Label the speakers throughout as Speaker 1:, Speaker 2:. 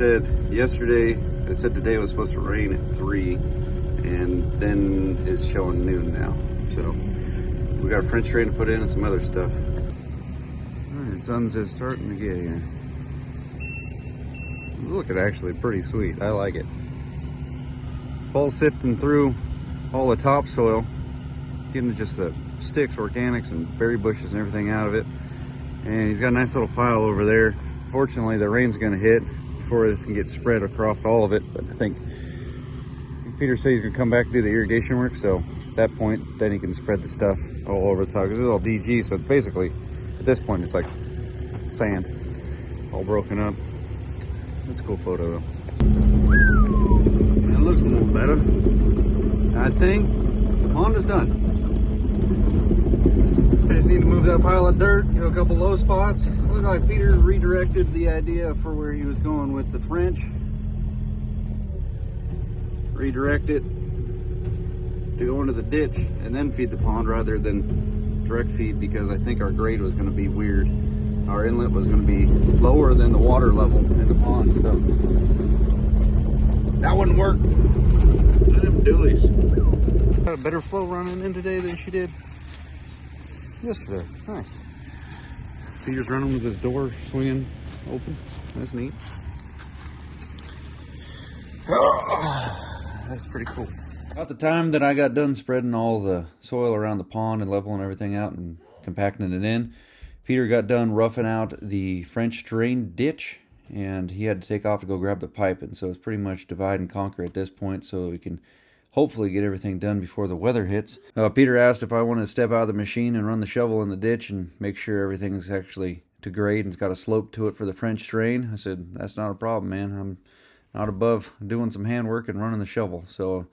Speaker 1: said yesterday, it said today was supposed to rain at 3, and then it's showing noon now. So we got a French drain to put in and some other stuff. Alright, the sun's just starting to get here. It's looking actually pretty sweet. I like it. Paul's sifting through all the topsoil, getting just the sticks, organics, and berry bushes and everything out of it. And he's got a nice little pile over there. Fortunately, the rain's gonna hit before this can get spread across all of it. But I think Peter said he's gonna come back and do the irrigation work. So at that point, then he can spread the stuff all over the top. Because this is all DG, so it's basically, at this point, it's like sand, all broken up. That's a cool photo though. It looks a little better. I think the pond is done. I just need to move that pile of dirt, do a couple low spots. Looked like Peter redirected the idea for where he was going with the French. Redirect it to go into the ditch and then feed the pond rather than direct feed, because I think our grade was going to be weird. Our inlet was going to be lower than the water level in the pond, so that wouldn't work. Them doolies. Got a better flow running in today than she did yesterday. Nice. Peter's running with his door swinging open. That's neat. That's pretty cool. About the time that I got done spreading all the soil around the pond and leveling everything out and compacting it in, Peter got done roughing out the French drain ditch, and he had to take off to go grab the pipe, and so it's pretty much divide and conquer at this point, so we can hopefully get everything done before the weather hits. Peter asked if I wanted to step out of the machine and run the shovel in the ditch and make sure everything's actually to grade and it's got a slope to it for the French drain. I said, that's not a problem, man. I'm not above doing some handwork and running the shovel. So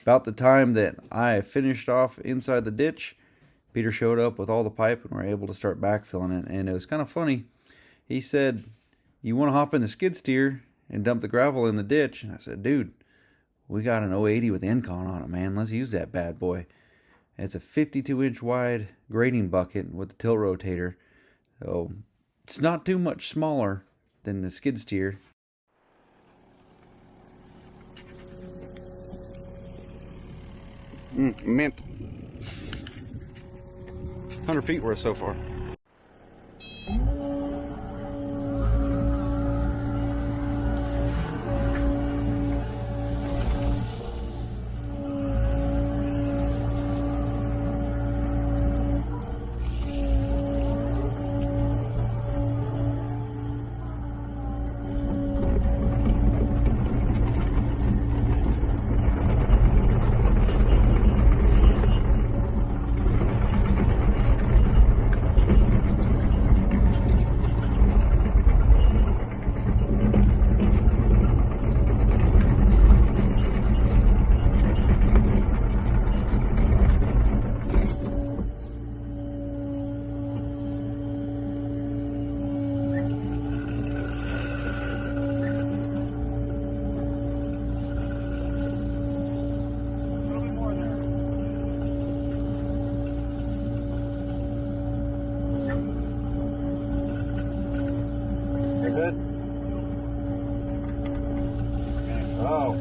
Speaker 1: about the time that I finished off inside the ditch, Peter showed up with all the pipe and we were able to start backfilling it. And it was kind of funny. He said, you want to hop in the skid steer and dump the gravel in the ditch? And I said, dude, we got an 080 with Engcon on it, man. Let's use that bad boy. It's a 52-inch wide grading bucket with the tilt rotator. So it's not too much smaller than the skid steer. Mint. 100 feet worth so far. Good. Oh.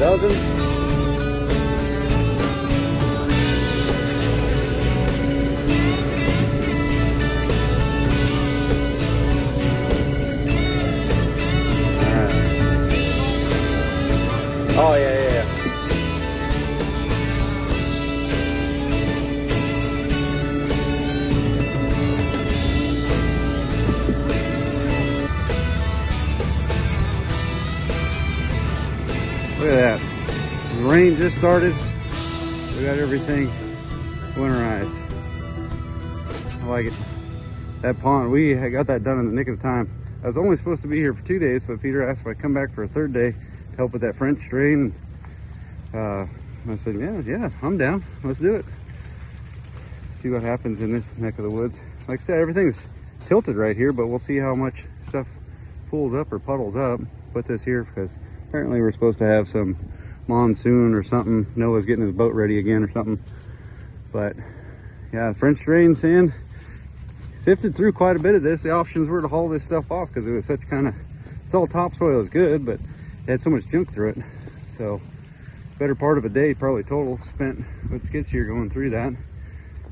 Speaker 1: dozen. Oh, yeah. Look at that. The rain just started. We got everything winterized. I like it. That pond, we got that done in the nick of time. I was only supposed to be here for 2 days, but Peter asked if I'd come back for a third day to help with that French drain. I said, yeah, I'm down. Let's do it. See what happens in this neck of the woods. Like I said, everything's tilted right here, but we'll see how much stuff pulls up or puddles up. Put this here because apparently we're supposed to have some monsoon or something. Noah's getting his boat ready again or something. But yeah, French drain sand. Sifted through quite a bit of this. The options were to haul this stuff off because it was such kind of, it's all topsoil is good, but it had so much junk through it. So better part of a day probably total spent with skid steer going through that.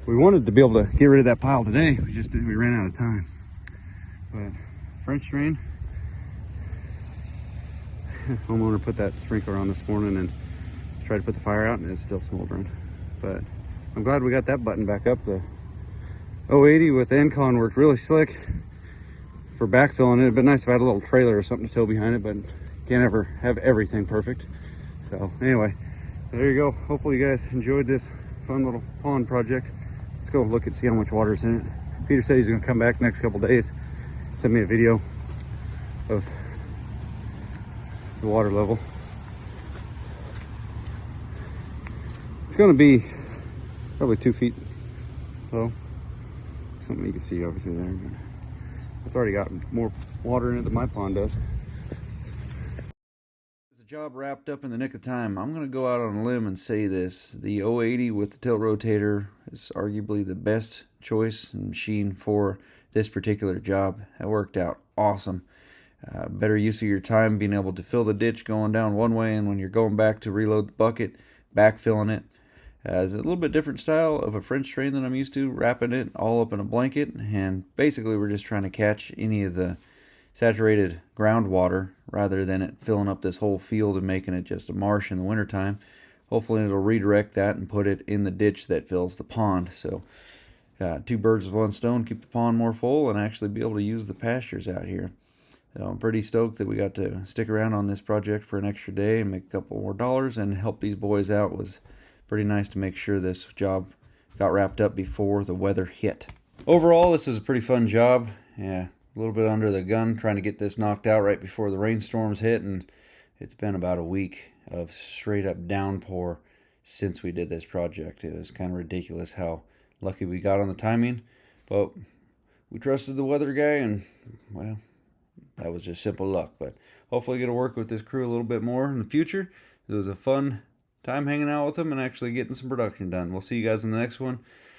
Speaker 1: We wanted to be able to get rid of that pile today. We ran out of time. But French drain. Homeowner put that sprinkler on this morning and tried to put the fire out and it's still smoldering. But I'm glad we got that button back up. The 080 with the Engcon worked really slick for backfilling it. It'd been nice if I had a little trailer or something to tow behind it, but can't ever have everything perfect. So anyway, there you go. Hopefully you guys enjoyed this fun little pond project. Let's go look and see how much water's in it. Peter said he's gonna come back next couple days, send me a video of the water level. It's gonna be probably 2 feet low. Something you can see obviously there, but it's already got more water in it than my pond does. The job wrapped up in the nick of time. I'm going to go out on a limb and say this. The 080 with the tilt rotator is arguably the best choice and machine for this particular job. It worked out awesome. Better use of your time being able to fill the ditch going down one way, and when you're going back to reload the bucket, backfilling it. It's a little bit different style of a French drain than I'm used to, wrapping it all up in a blanket, and basically we're just trying to catch any of the saturated groundwater rather than it filling up this whole field and making it just a marsh in the wintertime. Hopefully it'll redirect that and put it in the ditch that fills the pond. So 2 birds with 1 stone, keep the pond more full and actually be able to use the pastures out here. So I'm pretty stoked that we got to stick around on this project for an extra day and make a couple more dollars and help these boys out. It was pretty nice to make sure this job got wrapped up before the weather hit. Overall, this is a pretty fun job. Yeah, a little bit under the gun trying to get this knocked out right before the rainstorms hit, and it's been about a week of straight up downpour since we did this project. It was kind of ridiculous how lucky we got on the timing, but we trusted the weather guy, and well, that was just simple luck. But hopefully get to work with this crew a little bit more in the future. It was a fun time hanging out with them and actually getting some production done. We'll see you guys in the next one.